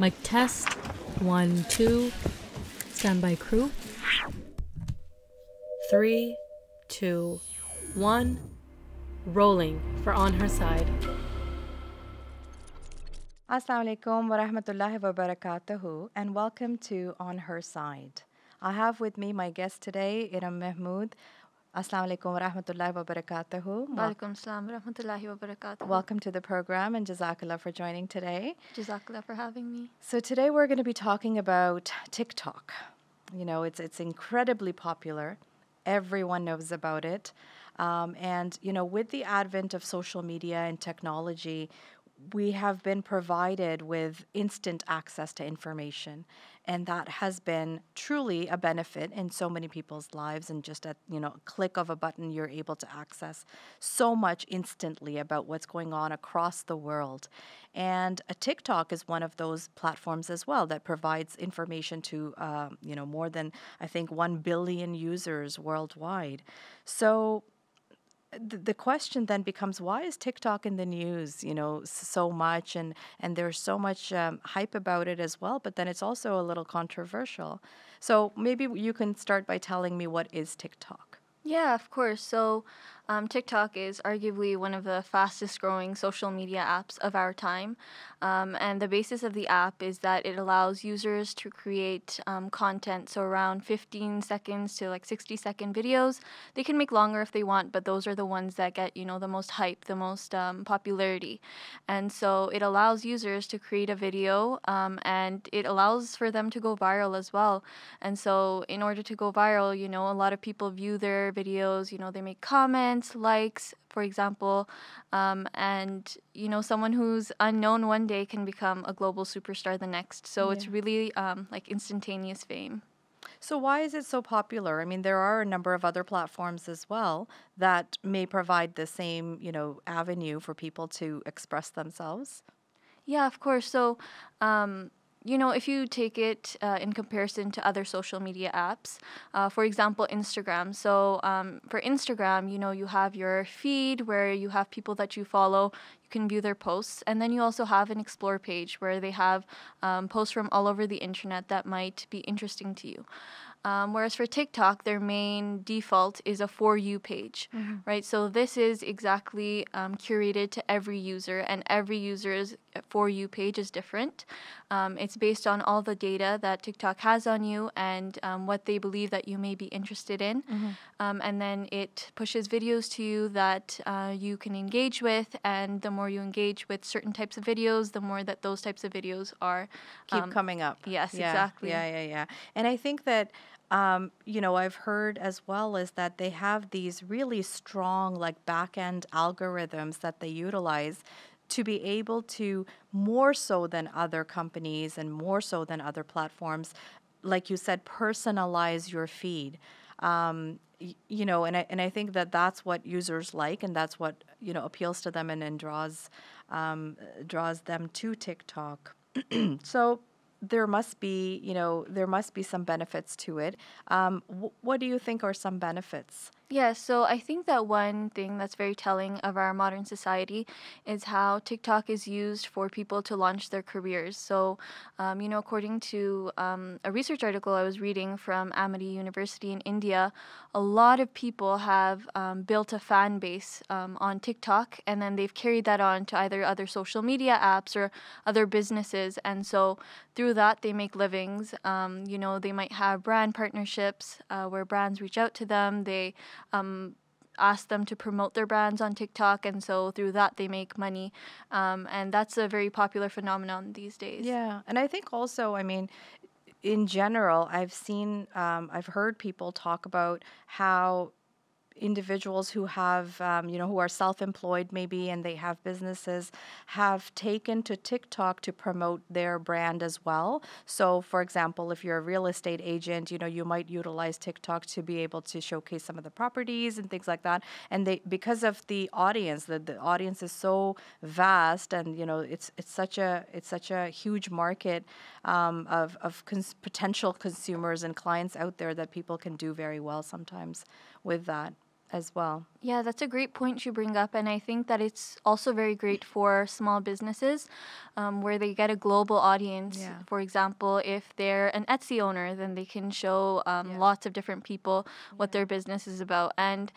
Mic test. 1, 2. Standby crew. 3, 2, 1. Rolling for On Her Side. Assalamu alaikum wa rahmatullahi wa barakatuhu, and welcome to On Her Side. I have with me my guest today, Iram Mahmood. Assalamu alaikum wa rahmatullahi wa barakatuhu. Walaikum salam wa rahmatullahi wa barakatuh. Welcome to the program, and Jazakallah for joining today. Jazakallah for having me. So today we're going to be talking about TikTok. You know, it's incredibly popular. Everyone knows about it. And, you know, with the advent of social media and technology, we have been provided with instant access to information, and that has been truly a benefit in so many people's lives. And just at, you know, a click of a button, you're able to access so much instantly about what's going on across the world. And TikTok is one of those platforms as well that provides information to, you know, more than, I think, 1 billion users worldwide. So the question then becomes, why is TikTok in the news, you know, so much, and there's so much hype about it as well, but then it's also a little controversial. So maybe you can start by telling me, what is TikTok? Yeah, of course. So TikTok is arguably one of the fastest growing social media apps of our time. And the basis of the app is that it allows users to create content. So around 15 seconds to like 60-second videos. They can make longer if they want, but those are the ones that get, you know, the most hype, the most popularity. And so it allows users to create a video, and it allows for them to go viral as well. And so in order to go viral, you know, a lot of people view their videos, you know, they make comments, likes, for example, and, you know, someone who's unknown one day can become a global superstar the next. So it's really like instantaneous fame. So why is it so popular? I mean, there are a number of other platforms as well that may provide the same, you know, avenue for people to express themselves. Yeah, of course. So, you know, if you take it in comparison to other social media apps, for example, Instagram. So for Instagram, you know, you have your feed where you have people that you follow. You can view their posts. And then you also have an explore page where they have posts from all over the internet that might be interesting to you. Whereas for TikTok, their main default is a For You page, right? So this is exactly curated to every user, and every user's For You page is different. It's based on all the data that TikTok has on you and what they believe that you may be interested in. And then it pushes videos to you that you can engage with, and the more you engage with certain types of videos, the more that those types of videos are Keep coming up. Yes, Yeah, exactly. Yeah. And I think that, you know, I've heard as well is that they have these really strong, like, back-end algorithms that they utilize to be able to, more so than other companies and more so than other platforms, like you said, personalize your feed. You know, and I think that that's what users like, and that's what, you know, appeals to them and draws them to TikTok. So there must be, you know, there must be some benefits to it. What do you think are some benefits? Yeah, so I think that one thing that's very telling of our modern society is how TikTok is used for people to launch their careers. So, you know, according to a research article I was reading from Amity University in India, a lot of people have built a fan base on TikTok, and then they've carried that on to either other social media apps or other businesses. And so through that, they make livings. You know, they might have brand partnerships where brands reach out to them. They ask them to promote their brands on TikTok, and so through that they make money, and that's a very popular phenomenon these days. Yeah, and I think also, I mean, in general, I've heard people talk about how individuals who have, you know, who are self-employed maybe, and they have businesses, have taken to TikTok to promote their brand as well. So, for example, if you're a real estate agent, you know, you might utilize TikTok to be able to showcase some of the properties and things like that. And they, because of the audience, the audience is so vast, and, you know, it's such a huge market of potential consumers and clients out there, that people can do very well sometimes with that. as well. Yeah, that's a great point you bring up, and I think that it's also very great for small businesses where they get a global audience. Yeah. For example, if they're an Etsy owner, then they can show lots of different people what their business is about, and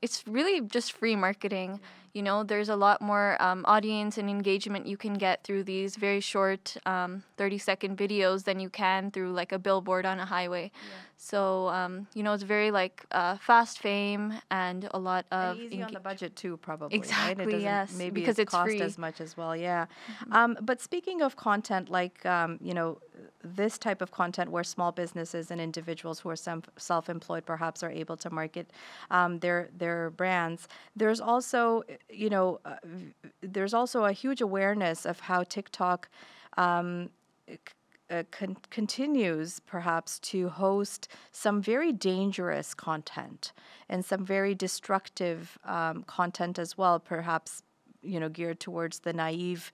it's really just free marketing. You know, there's a lot more audience and engagement you can get through these very short 30-second videos than you can through like a billboard on a highway. So, you know, it's very like fast fame and a lot of... And easy on the budget too, probably, Exactly, right? It doesn't yes, maybe because it's cost free. as much as well, yeah. But speaking of content, like, you know, this type of content where small businesses and individuals who are self-employed perhaps are able to market their brands, there's also, you know, there's also a huge awareness of how TikTok continues perhaps to host some very dangerous content and some very destructive content as well, perhaps, you know, geared towards the naive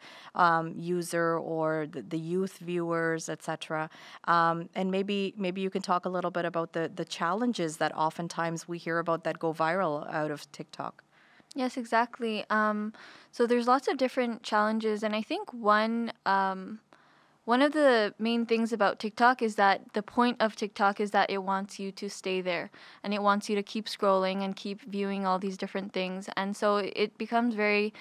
user or the youth viewers, etc. And maybe you can talk a little bit about the challenges that oftentimes we hear about that go viral out of TikTok. Yes, exactly. So there's lots of different challenges, and I think one of the main things about TikTok is that the point of TikTok is that it wants you to stay there, and it wants you to keep scrolling and keep viewing all these different things. And so it becomes very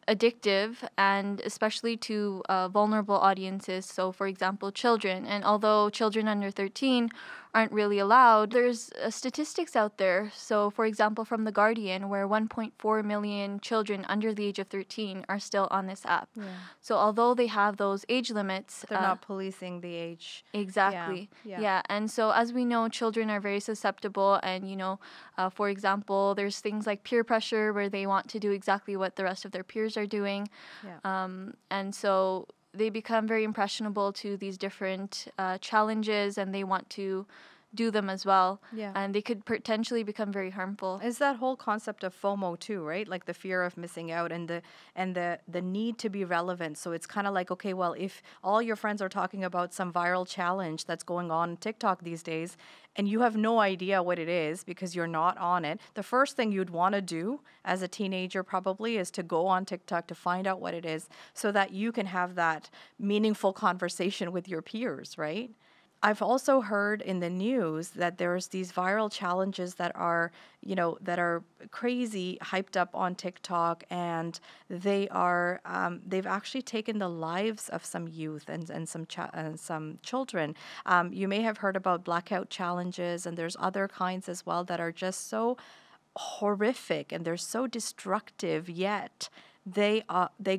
addictive, and especially to vulnerable audiences. So, for example, children. And although children under 13 aren't really allowed, there's statistics out there. So, for example, from The Guardian, where 1.4 million children under the age of 13 are still on this app. So, although they have those age limits, they're not policing the age. Exactly. Yeah. And so, as we know, children are very susceptible. And, you know, for example, there's things like peer pressure where they want to do exactly what the rest of their peers are doing. And so they become very impressionable to these different challenges, and they want to do them as well. And they could potentially become very harmful. Is that whole concept of FOMO too, right? Like the fear of missing out and the need to be relevant. So it's kind of like, okay, well, if all your friends are talking about some viral challenge that's going on TikTok these days, and you have no idea what it is because you're not on it, the first thing you'd want to do as a teenager probably is to go on TikTok to find out what it is so that you can have that meaningful conversation with your peers, right? I've also heard in the news that there's these viral challenges that are, you know, that are crazy, hyped up on TikTok, and they are, they've actually taken the lives of some youth and some children. You may have heard about blackout challenges, and there's other kinds as well that are just so horrific and they're so destructive, yet they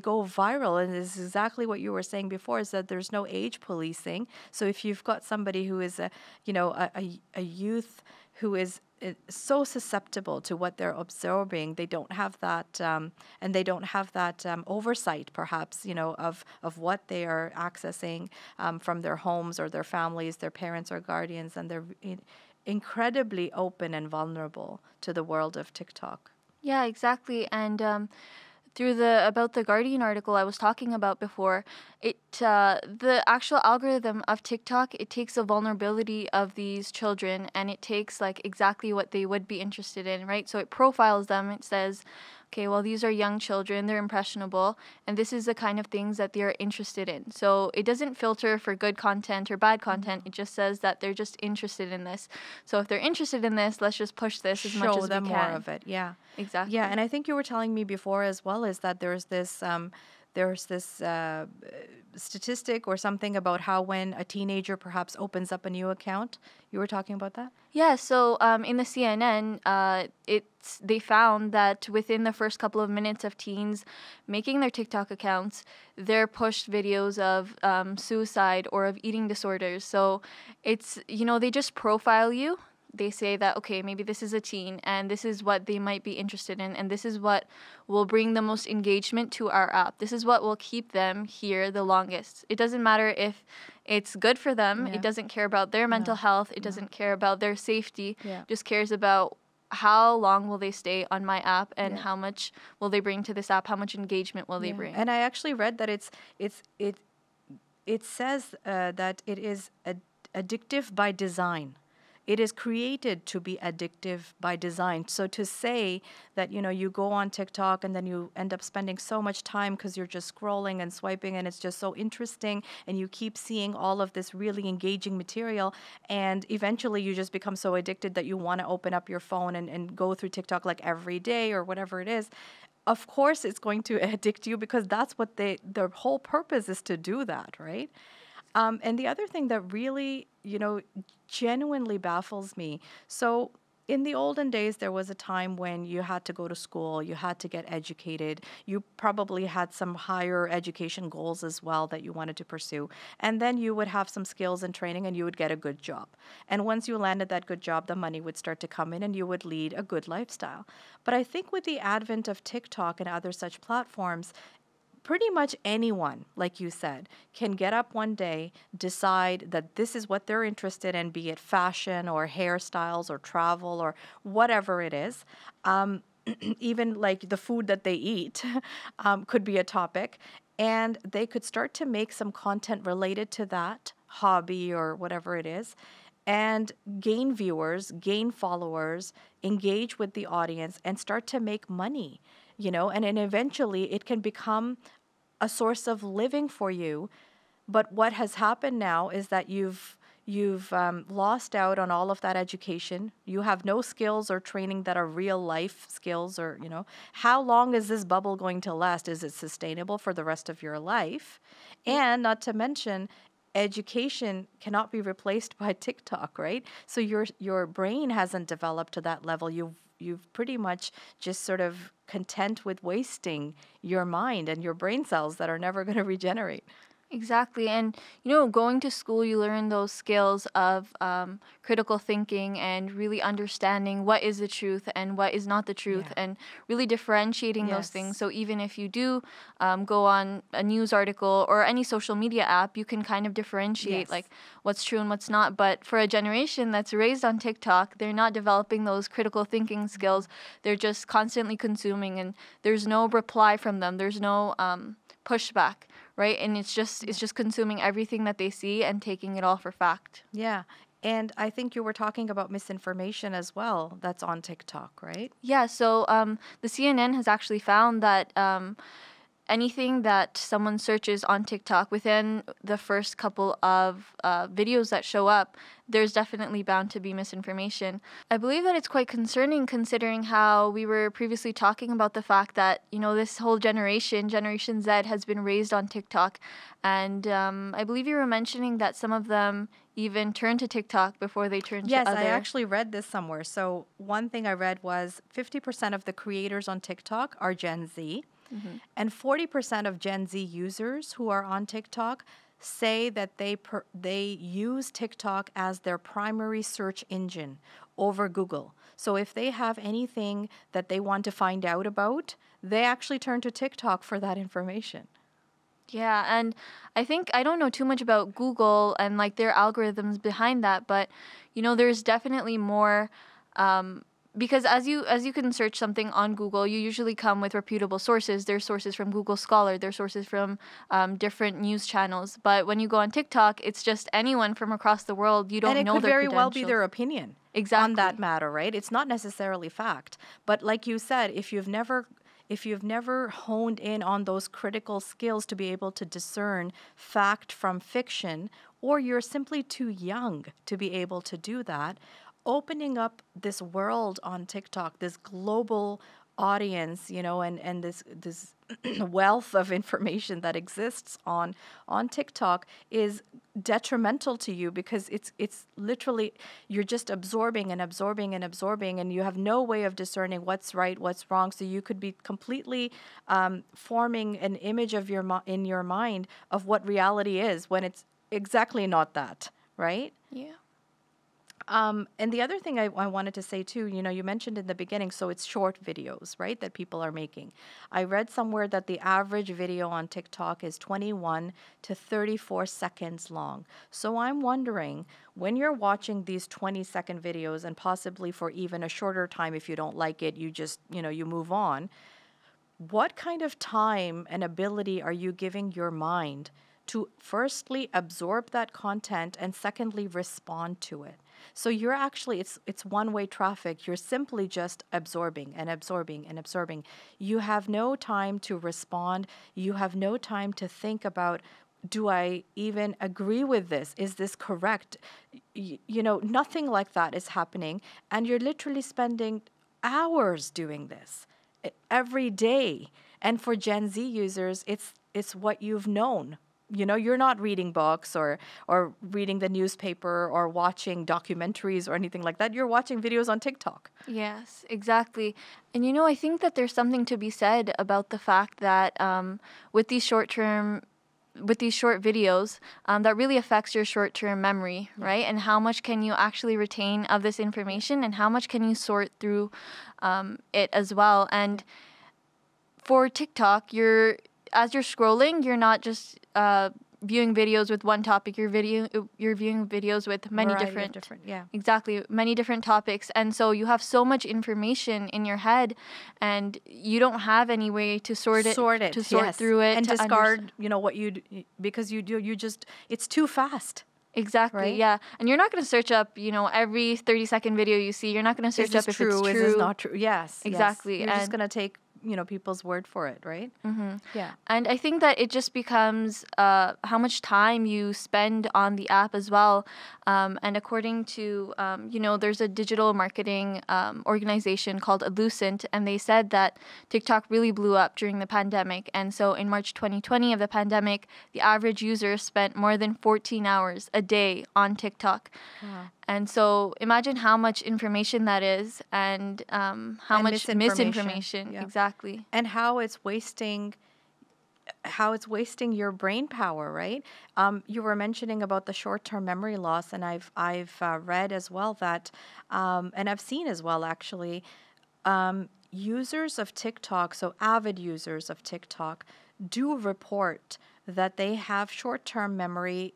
go viral. And this is exactly what you were saying before, is that there's no age policing. So if you've got somebody who is a youth who is so susceptible to what they're absorbing, they don't have that and they don't have that oversight perhaps, you know, of what they are accessing from their homes or their families, their parents or guardians, and they're incredibly open and vulnerable to the world of TikTok. Yeah, exactly. And through the About the Guardian article I was talking about before, the actual algorithm of TikTok, it takes the vulnerability of these children and it takes like exactly what they would be interested in, right? So it profiles them. It says, okay, well, these are young children, they're impressionable, and this is the kind of things that they're interested in. So it doesn't filter for good content or bad content. It just says that they're just interested in this. So if they're interested in this, let's just push this as much as we can. Show them more of it, yeah. Exactly. Yeah, and I think you were telling me before as well is that there's this statistic or something about how when a teenager perhaps opens up a new account. You were talking about that? Yeah, so in the CNN, they found that within the first couple of minutes of teens making their TikTok accounts, they're pushed videos of suicide or of eating disorders. So it's, you know, they just profile you. They say that, okay, maybe this is a teen and this is what they might be interested in and this is what will bring the most engagement to our app. This is what will keep them here the longest. It doesn't matter if it's good for them. Yeah. It doesn't care about their mental health. It doesn't care about their safety. Yeah. Just cares about how long will they stay on my app and how much will they bring to this app, how much engagement will they bring. And I actually read that it says that it is addictive by design. It is created to be addictive by design. So to say that, you go on TikTok and then you end up spending so much time because you're just scrolling and swiping and it's just so interesting and you keep seeing all of this really engaging material, and eventually you just become so addicted that you want to open up your phone and go through TikTok like every day or whatever it is. Of course it's going to addict you, because that's what their whole purpose is, to do that, right? And the other thing that really, genuinely baffles me. So in the olden days, there was a time when you had to go to school, you had to get educated, you probably had some higher education goals as well that you wanted to pursue. And then you would have some skills and training and you would get a good job. And once you landed that good job, the money would start to come in and you would lead a good lifestyle. But I think with the advent of TikTok and other such platforms, pretty much anyone, like you said, can get up one day, decide that this is what they're interested in, be it fashion or hairstyles or travel or whatever it is. Even like the food that they eat could be a topic. And they could start to make some content related to that hobby or whatever it is, and gain viewers, gain followers, engage with the audience, and start to make money. And then eventually it can become a source of living for you. But what has happened now is that you've lost out on all of that education. You have no skills or training that are real life skills, or, how long is this bubble going to last? Is it sustainable for the rest of your life? And not to mention, education cannot be replaced by TikTok, right? So your brain hasn't developed to that level. You've pretty much just sort of content with wasting your mind and your brain cells that are never going to regenerate. Exactly. And, going to school, you learn those skills of critical thinking and really understanding what is the truth and what is not the truth, Yeah. and really differentiating those Yes. things. So even if you do go on a news article or any social media app, you can kind of differentiate Yes. like what's true and what's not. But for a generation that's raised on TikTok, they're not developing those critical thinking skills. They're just constantly consuming, and there's no reply from them. There's no pushback, right? And it's just consuming everything that they see and taking it all for fact. Yeah. And I think you were talking about misinformation as well that's on TikTok, right? Yeah, so the CNN has actually found that anything that someone searches on TikTok, within the first couple of videos that show up, there's definitely bound to be misinformation. I believe that it's quite concerning, considering how we were previously talking about the fact that, this whole Generation Z, has been raised on TikTok. And I believe you were mentioning that some of them even turn to TikTok before they turn Yes, to other. I actually read this somewhere. So one thing I read was 50% of the creators on TikTok are Gen Z. Mm-hmm. And 40% of Gen Z users who are on TikTok say that they use TikTok as their primary search engine over Google. So if they have anything that they want to find out about, they actually turn to TikTok for that information. Yeah, and I think I don't know too much about Google and like their algorithms behind that, but there's definitely more, because as you can search something on Google, you usually come with reputable sources. There's sources from Google Scholar, there's sources from different news channels. But when you go on TikTok, it's just anyone from across the world. You don't know their And it could very well be credentials. their opinion Exactly. on that matter, right? It's not necessarily fact. But like you said, if you've never honed in on those critical skills to be able to discern fact from fiction, or you're simply too young to be able to do that, opening up this world on TikTok, this global audience, and this wealth of information that exists on TikTok is detrimental to you, because it's literally, you're just absorbing and absorbing and absorbing, and you have no way of discerning what's right, what's wrong. So you could be completely forming an image of in your mind of what reality is, when it's exactly not that, right? Yeah. And the other thing I wanted to say too, you mentioned in the beginning, so it's short videos, right, that people are making. I read somewhere that the average video on TikTok is 21 to 34 seconds long. So I'm wondering, when you're watching these 20-second videos, and possibly for even a shorter time, if you don't like it, you just, you move on, what kind of time and ability are you giving your mind to firstly absorb that content and secondly respond to it. So you're actually, it's one-way traffic. You're simply just absorbing and absorbing and absorbing. You have no time to respond. You have no time to think about, do I even agree with this? Is this correct? Nothing like that is happening. And you're literally spending hours doing this every day. And for Gen Z users, it's what you've known. You're not reading books or reading the newspaper or watching documentaries or anything like that. You're watching videos on TikTok. Yes, exactly. And I think that there's something to be said about the fact that with these short videos, that really affects your short-term memory, right? And how much can you actually retain of this information, and how much can you sort through it as well. And for TikTok, as you're scrolling, you're not just viewing videos with one topic. You're viewing videos with many different yeah. Exactly, many different topics. And so you have so much information in your head, and you don't have any way to sort yes. through it, and discard what because it's too fast. Exactly, right? Yeah. And you're not going to search up, every 30-second video you see. You're not going to search up if it's true. Is this not true? Yes. Exactly. Yes. You're just going to take people's word for it, right? Mm-hmm. Yeah. And I think that it just becomes how much time you spend on the app as well. And according to, there's a digital marketing organization called Lucent, and they said that TikTok really blew up during the pandemic. And so in March 2020 of the pandemic, the average user spent more than 14 hours a day on TikTok. Wow. And so imagine how much information that is, and how much misinformation. Yeah. Exactly. And how it's wasting your brain power, right? You were mentioning about the short-term memory loss, and I've read as well that, and I've seen as well actually, users of TikTok, so avid users of TikTok, do report that they have short-term memory,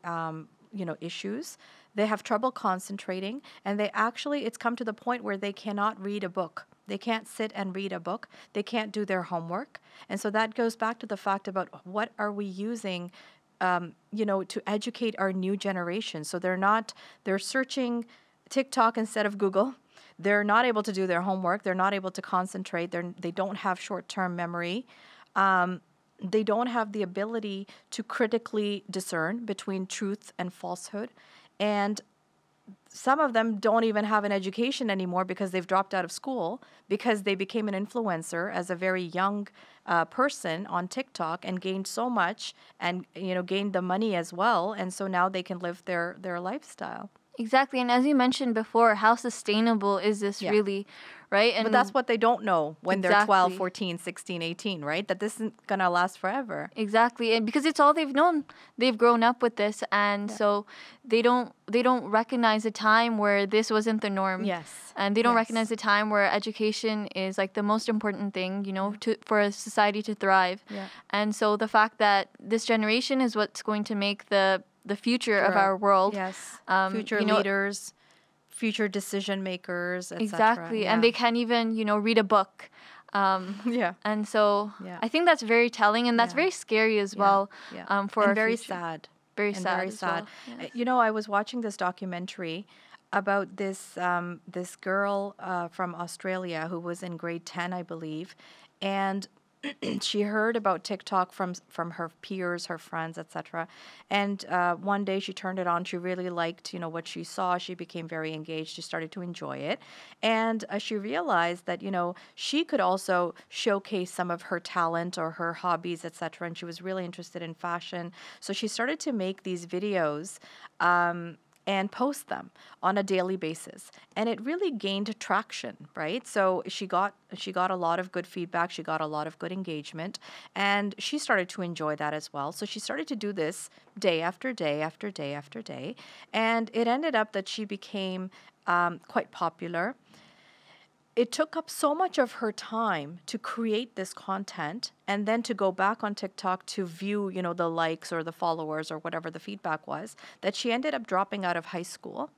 issues. They have trouble concentrating, and it's come to the point where they cannot read a book. They can't sit and read a book. They can't do their homework. And so that goes back to the fact about what are we using, to educate our new generation. So they're searching TikTok instead of Google. They're not able to do their homework. They're not able to concentrate. They don't have short-term memory. They don't have the ability to critically discern between truth and falsehood. And some of them don't even have an education anymore because they've dropped out of school, because they became an influencer as a very young person on TikTok and gained so much and, gained the money as well. And so now they can live their lifestyle. Exactly. And as you mentioned before, how sustainable is this really, right? But that's what they don't know when they're 12, Exactly. 14, 16, 18, right? That this isn't going to last forever. Exactly. And because it's all they've known. They've grown up with this, and so they don't recognize a time where this wasn't the norm. Yes. And they don't recognize a time where education is like the most important thing, for a society to thrive. Yeah. And so the fact that this generation is what's going to make the future of our world. Yes. Future leaders, future decision makers, etc. Exactly. Yeah. And they can't even, read a book. Yeah. And so I think that's very telling, and that's very scary as well. Yeah. For and our very future. sad. Very and sad. Very as sad. Well. Yes. I was watching this documentary about this girl from Australia who was in grade 10, I believe, and she heard about TikTok from her peers, her friends, etc. And one day she turned it on. She really liked, what she saw. She became very engaged. She started to enjoy it. And she realized that, she could also showcase some of her talent or her hobbies, etc. And she was really interested in fashion. So she started to make these videos and post them on a daily basis. And it really gained traction, right? So she got a lot of good feedback. She got a lot of good engagement. And she started to enjoy that as well. So she started to do this day after day after day after day. And it ended up that she became quite popular. It took up so much of her time to create this content and then to go back on TikTok to view, the likes or the followers or whatever the feedback was, that she ended up dropping out of high school.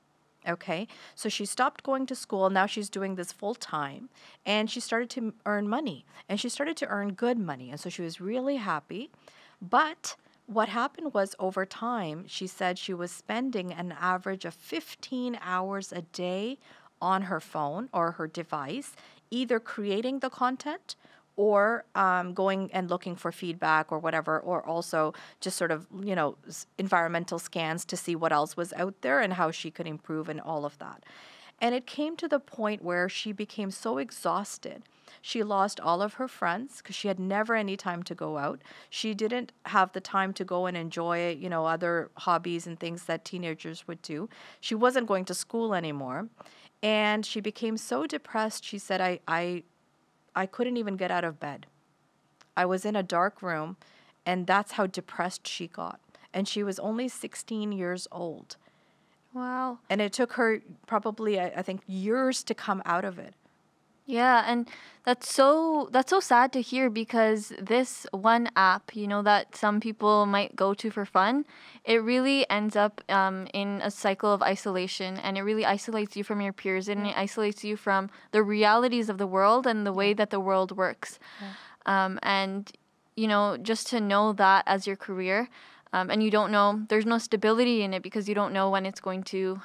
Okay, so she stopped going to school. Now she's doing this full time, and she started to earn money, and she started to earn good money. And so she was really happy. But what happened was over time, she said she was spending an average of 15 hours a day on her phone or her device, either creating the content or going and looking for feedback or whatever, or also just sort of, environmental scans to see what else was out there and how she could improve and all of that. And it came to the point where she became so exhausted. She lost all of her friends because she had never any time to go out. She didn't have the time to go and enjoy, other hobbies and things that teenagers would do. She wasn't going to school anymore. And she became so depressed, she said, I couldn't even get out of bed. I was in a dark room, and that's how depressed she got. And she was only 16 years old. Wow. And it took her probably, I think, years to come out of it. Yeah, and that's so sad to hear, because this one app, that some people might go to for fun, it really ends up in a cycle of isolation, and it really isolates you from your peers, and it isolates you from the realities of the world and the way that the world works. And just to know that as your career, and you don't know, there's no stability in it because you don't know when it's going to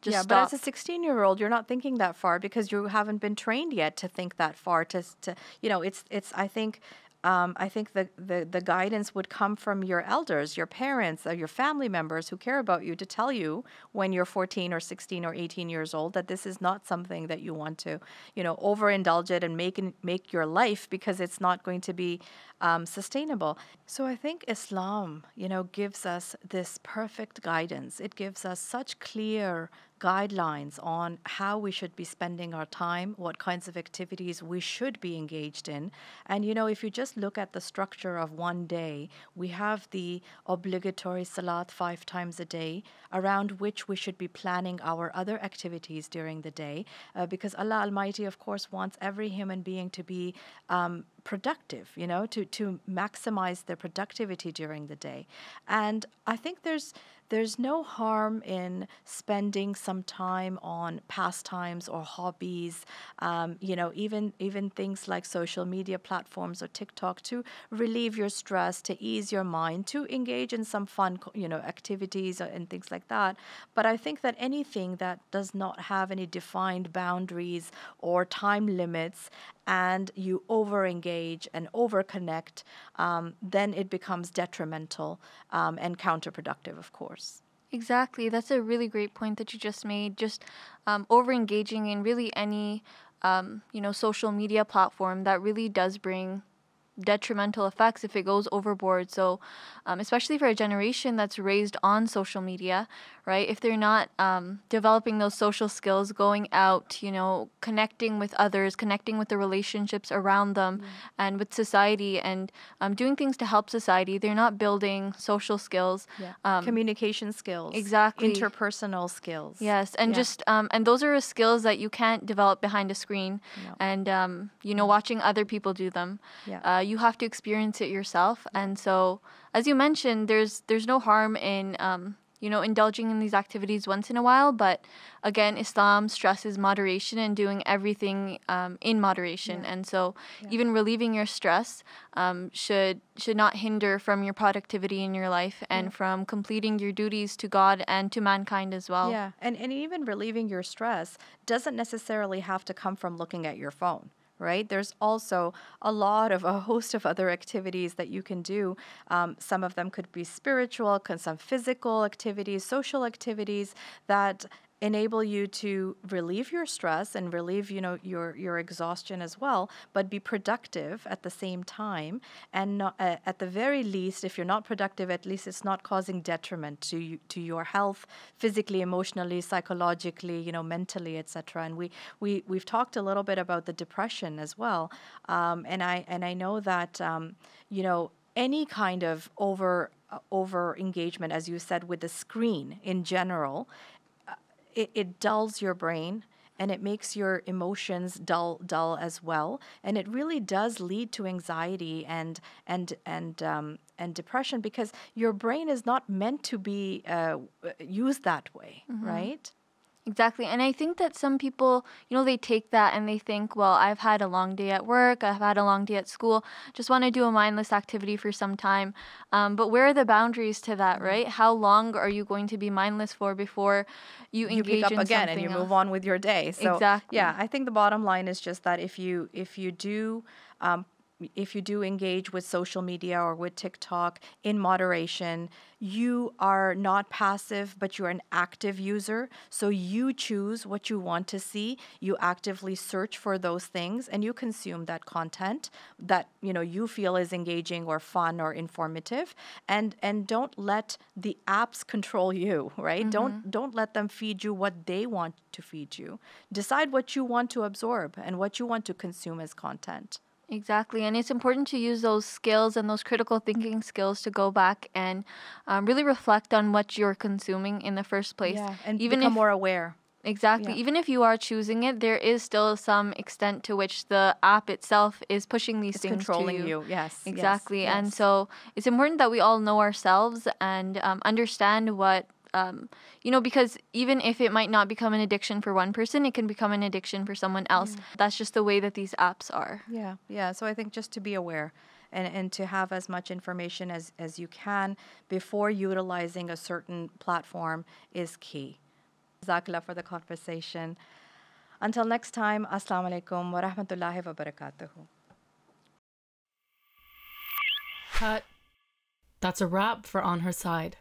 just stop. But as a 16-year-old, you're not thinking that far because you haven't been trained yet to think that far. It's I think the guidance would come from your elders, your parents, or your family members who care about you, to tell you when you're 14 or 16 or 18 years old that this is not something that you want to, overindulge it and make your life, because it's not going to be sustainable. So I think Islam, gives us this perfect guidance. It gives us such clear guidelines on how we should be spending our time, what kinds of activities we should be engaged in. And, if you just look at the structure of one day, we have the obligatory salat 5 times a day, around which we should be planning our other activities during the day, because Allah Almighty, of course, wants every human being to be productive, to maximize their productivity during the day. And I think there's no harm in spending some time on pastimes or hobbies, even things like social media platforms or TikTok, to relieve your stress, to ease your mind, to engage in some fun, activities and things like that. But I think that anything that does not have any defined boundaries or time limits, and you over-engage and over-connect, then it becomes detrimental and counterproductive, of course. Exactly. That's a really great point that you just made. Just over-engaging in really any, social media platform, that really does bring detrimental effects if it goes overboard. So especially for a generation that's raised on social media, right? If they're not developing those social skills, going out, connecting with others, connecting with the relationships around them and with society, and doing things to help society, they're not building social skills. Communication skills. Exactly. Interpersonal skills. Yes, and just and those are skills that you can't develop behind a screen. No. And watching other people do them. You have to experience it yourself. And so, as you mentioned, there's no harm in indulging in these activities once in a while, but again, Islam stresses moderation and doing everything in moderation. And so even relieving your stress should not hinder from your productivity in your life and from completing your duties to God and to mankind as well. Yeah, and even relieving your stress doesn't necessarily have to come from looking at your phone. Right? There's also a host of other activities that you can do. Some of them could be spiritual, some physical activities, social activities that enable you to relieve your stress and relieve, your exhaustion as well, but be productive at the same time. And not, at the very least, if you're not productive, at least it's not causing detriment to your health, physically, emotionally, psychologically, mentally, etc. And we've talked a little bit about the depression as well. And I know that any kind of over engagement, as you said, with the screen in general, it dulls your brain, and it makes your emotions dull as well, and it really does lead to anxiety and depression, because your brain is not meant to be used that way, right? Exactly. And I think that some people, they take that and they think, well, I've had a long day at work, I've had a long day at school, just want to do a mindless activity for some time. But where are the boundaries to that, right? How long are you going to be mindless for before you You engage pick up in again and something you else? move on with your day. So Exactly. yeah, I think the bottom line is just that if you do engage with social media or with TikTok in moderation, you are not passive, but you're an active user. So you choose what you want to see. You actively search for those things and you consume that content that, you feel is engaging or fun or informative. And don't let the apps control you, right? Don't let them feed you what they want to feed you. Decide what you want to absorb and what you want to consume as content. Exactly. And it's important to use those skills and those critical thinking skills to go back and really reflect on what you're consuming in the first place. Yeah, and Even become if more aware. Exactly. Yeah. Even if you are choosing it, there is still some extent to which the app itself is pushing these It's things controlling to you. you. Yes. Exactly. Yes. And Yes. so it's important that we all know ourselves and understand what, because even if it might not become an addiction for one person, it can become an addiction for someone else. That's just the way that these apps are. Yeah. Yeah. So I think just to be aware and to have as much information as you can before utilizing a certain platform is key. Jazakallah for the conversation. Until next time, Assalamu alaikum wa rahmatullahi wa barakatuhu. Cut. That's a wrap for On Her Side.